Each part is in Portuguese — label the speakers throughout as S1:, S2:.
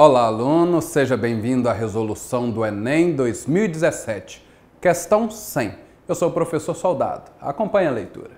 S1: Olá, aluno, seja bem-vindo à resolução do Enem 2017, questão 100. Eu sou o professor Soldado. Acompanhe a leitura.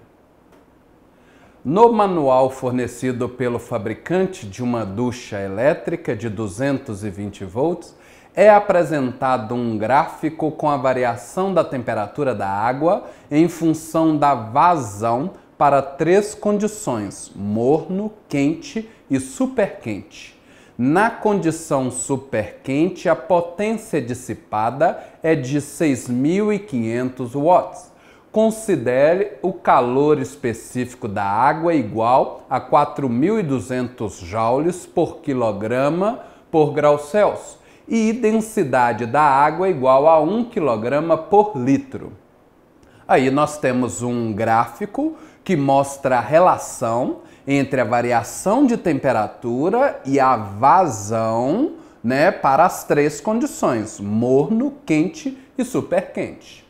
S1: No manual fornecido pelo fabricante de uma ducha elétrica de 220 volts, é apresentado um gráfico com a variação da temperatura da água em função da vazão para três condições: morno, quente e superquente. Na condição superquente, a potência dissipada é de 6.500 watts. Considere o calor específico da água igual a 4.200 joules por quilograma por grau Celsius e densidade da água igual a 1 kg por litro. Aí nós temos um gráfico que mostra a relação entre a variação de temperatura e a vazão, para as três condições: morno, quente e superquente.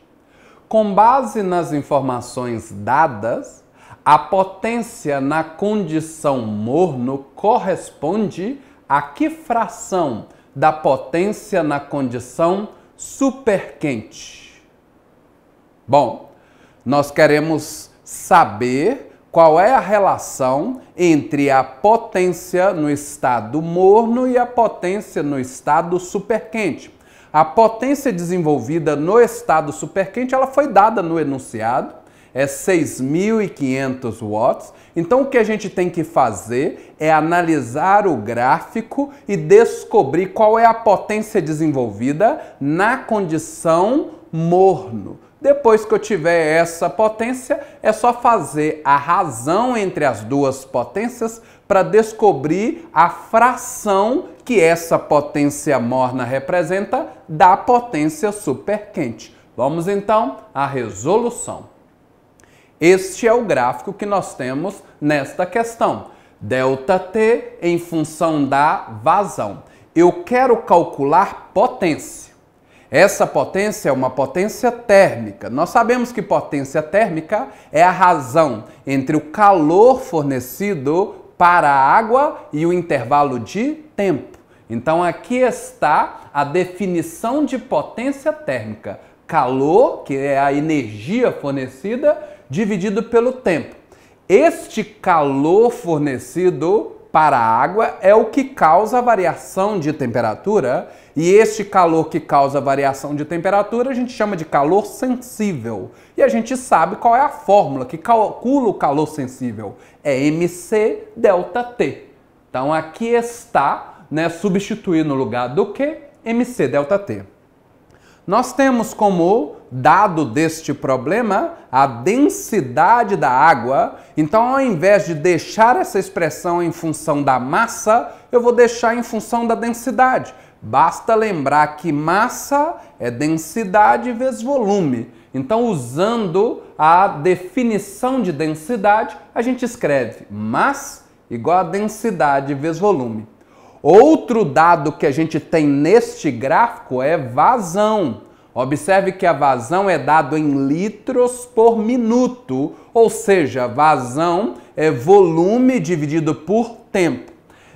S1: Com base nas informações dadas, a potência na condição morno corresponde a que fração da potência na condição superquente? Bom, nós queremos saber qual é a relação entre a potência no estado morno e a potência no estado superquente. A potência desenvolvida no estado superquente, ela foi dada no enunciado, é 6.500 watts. Então o que a gente tem que fazer é analisar o gráfico e descobrir qual é a potência desenvolvida na condição morno. Depois que eu tiver essa potência, é só fazer a razão entre as duas potências para descobrir a fração que essa potência morna representa da potência superquente. Vamos então à resolução. Este é o gráfico que nós temos nesta questão. ΔT em função da vazão. Eu quero calcular potência. Essa potência é uma potência térmica. Nós sabemos que potência térmica é a razão entre o calor fornecido para a água e o intervalo de tempo. Então aqui está a definição de potência térmica. Calor, que é a energia fornecida, dividido pelo tempo. Este calor fornecido para a água é o que causa a variação de temperatura, e este calor que causa a variação de temperatura a gente chama de calor sensível. E a gente sabe qual é a fórmula que calcula o calor sensível. É mc ΔT. Então aqui está, substituir no lugar do que? mc ΔT. Nós temos como dado deste problema a densidade da água. Então, ao invés de deixar essa expressão em função da massa, eu vou deixar em função da densidade. Basta lembrar que massa é densidade vezes volume. Então, usando a definição de densidade, a gente escreve massa igual a densidade vezes volume. Outro dado que a gente tem neste gráfico é vazão. Observe que a vazão é dado em litros por minuto, ou seja, vazão é volume dividido por tempo.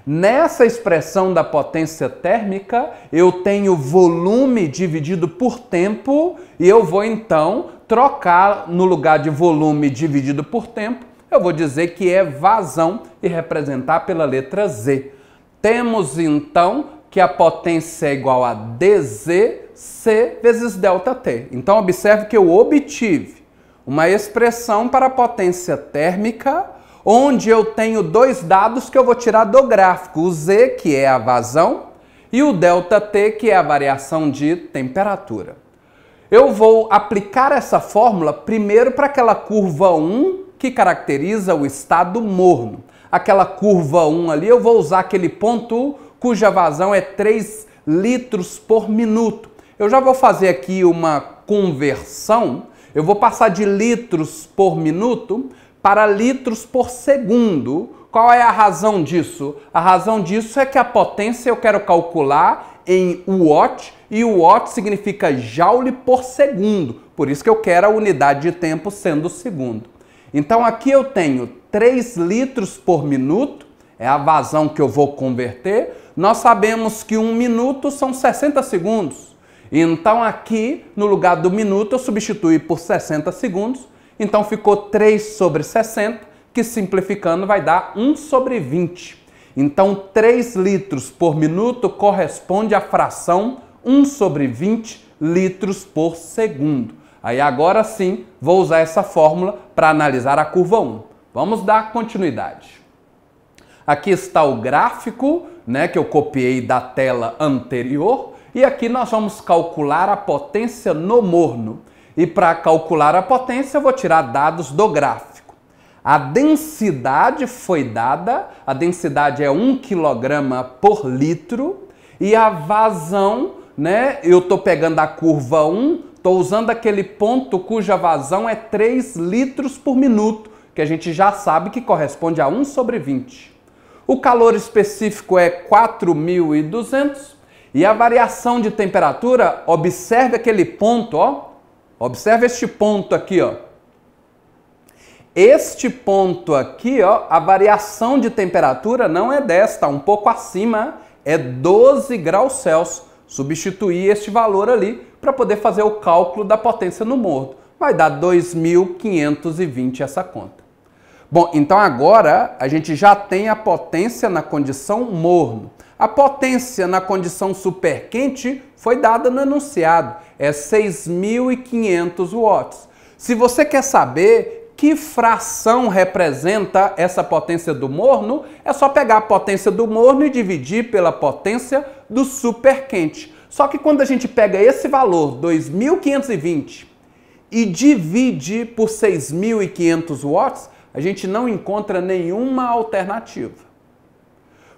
S1: Nessa expressão da potência térmica, eu tenho volume dividido por tempo e eu vou então trocar no lugar de volume dividido por tempo, eu vou dizer que é vazão e representar pela letra Z. Temos então que a potência é igual a dZc vezes ΔT. Então observe que eu obtive uma expressão para a potência térmica, onde eu tenho dois dados que eu vou tirar do gráfico, o Z, que é a vazão, e o ΔT, que é a variação de temperatura. Eu vou aplicar essa fórmula primeiro para aquela curva 1 que caracteriza o estado morno. Aquela curva 1 ali, eu vou usar aquele ponto cuja vazão é 3 litros por minuto. Eu já vou fazer aqui uma conversão. Eu vou passar de litros por minuto para litros por segundo. Qual é a razão disso? A razão disso é que a potência eu quero calcular em watt, e o watt significa joule por segundo. Por isso que eu quero a unidade de tempo sendo segundo. Então aqui eu tenho 3 litros por minuto é a vazão que eu vou converter. Nós sabemos que 1 minuto são 60 segundos. Então aqui, no lugar do minuto, eu substituí por 60 segundos. Então ficou 3 sobre 60, que simplificando vai dar 1 sobre 20. Então 3 litros por minuto corresponde à fração 1 sobre 20 litros por segundo. Aí agora sim, vou usar essa fórmula para analisar a curva 1. Vamos dar continuidade. Aqui está o gráfico, né, que eu copiei da tela anterior. E aqui nós vamos calcular a potência no morno. E para calcular a potência, eu vou tirar dados do gráfico. A densidade foi dada, a densidade é 1 kg por litro. E a vazão, né, eu estou pegando a curva 1, estou usando aquele ponto cuja vazão é 3 litros por minuto, que a gente já sabe que corresponde a 1 sobre 20. O calor específico é 4.200 e a variação de temperatura, observe aquele ponto, ó. Observe este ponto aqui, ó. Este ponto aqui, ó, a variação de temperatura não é desta, um pouco acima, é 12 graus Celsius. Substituir este valor ali para poder fazer o cálculo da potência no morno. Vai dar 2.520 essa conta. Bom, então agora a gente já tem a potência na condição morno. A potência na condição superquente foi dada no enunciado, é 6.500 watts. Se você quer saber que fração representa essa potência do morno, é só pegar a potência do morno e dividir pela potência do superquente. Só que quando a gente pega esse valor, 2.520, e divide por 6.500 watts, a gente não encontra nenhuma alternativa.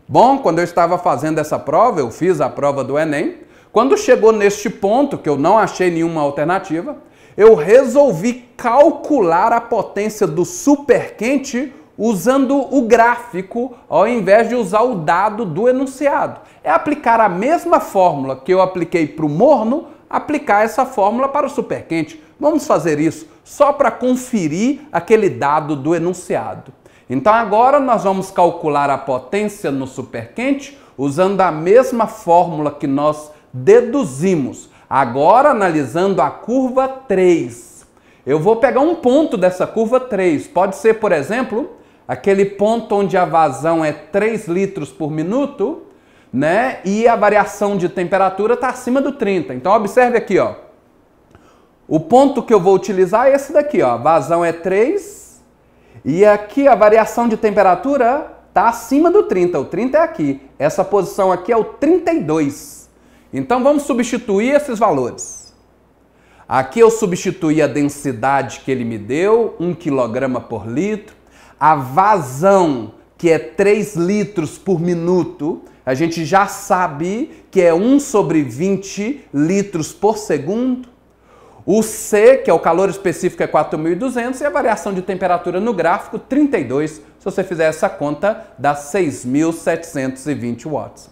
S1: Bom, quando eu estava fazendo essa prova, eu fiz a prova do Enem, quando chegou neste ponto, que eu não achei nenhuma alternativa, eu resolvi calcular a potência do superquente usando o gráfico, ao invés de usar o dado do enunciado. É aplicar a mesma fórmula que eu apliquei para o morno, aplicar essa fórmula para o superquente. Vamos fazer isso só para conferir aquele dado do enunciado. Então agora nós vamos calcular a potência no superquente usando a mesma fórmula que nós deduzimos. Agora analisando a curva 3. Eu vou pegar um ponto dessa curva 3. Pode ser, por exemplo, aquele ponto onde a vazão é 3 litros por minuto, né? E a variação de temperatura está acima do 30. Então observe aqui, ó. O ponto que eu vou utilizar é esse daqui, ó. A vazão é 3 e aqui a variação de temperatura está acima do 30. O 30 é aqui. Essa posição aqui é o 32. Então vamos substituir esses valores. Aqui eu substituí a densidade que ele me deu, 1 kg por litro. A vazão, que é 3 litros por minuto, a gente já sabe que é 1 sobre 20 litros por segundo. O C, que é o calor específico, é 4.200 e a variação de temperatura no gráfico, 32. Se você fizer essa conta, dá 6.720 watts.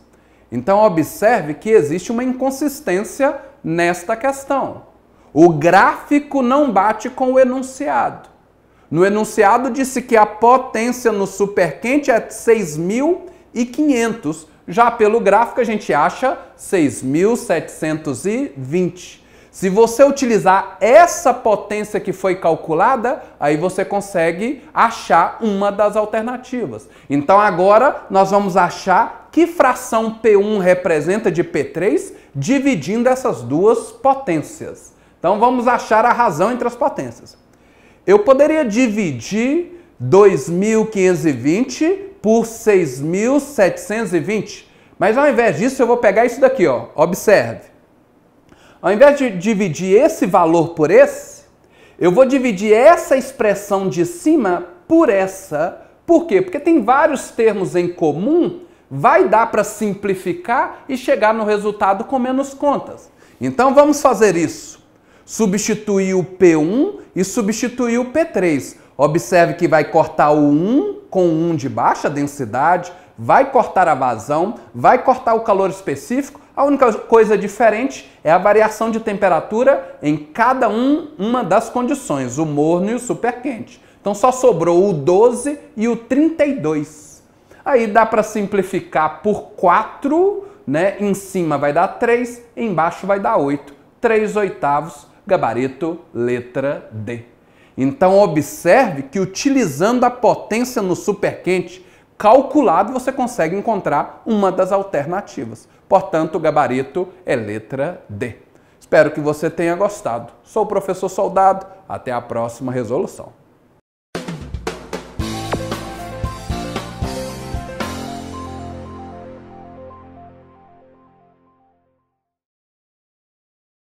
S1: Então observe que existe uma inconsistência nesta questão. O gráfico não bate com o enunciado. No enunciado disse que a potência no superquente é 6.500. Já pelo gráfico a gente acha 6.720. Se você utilizar essa potência que foi calculada, aí você consegue achar uma das alternativas. Então agora nós vamos achar que fração P1 representa de P3 dividindo essas duas potências. Então vamos achar a razão entre as potências. Eu poderia dividir 2.520 por 6.720, mas ao invés disso eu vou pegar isso daqui, ó. Observe. Ao invés de dividir esse valor por esse, eu vou dividir essa expressão de cima por essa. Por quê? Porque tem vários termos em comum, vai dar para simplificar e chegar no resultado com menos contas. Então vamos fazer isso. Substituir o P1 e substituir o P3. Observe que vai cortar o 1 com o 1 de baixa densidade, vai cortar a vazão, vai cortar o calor específico. A única coisa diferente é a variação de temperatura em cada uma das condições, o morno e o superquente. Então só sobrou o 12 e o 32. Aí dá para simplificar por 4, né? Em cima vai dar 3, embaixo vai dar 8. 3/8, gabarito letra D. Então observe que utilizando a potência no superquente calculado, você consegue encontrar uma das alternativas. Portanto, o gabarito é letra D. Espero que você tenha gostado. Sou o professor Soldado. Até a próxima resolução.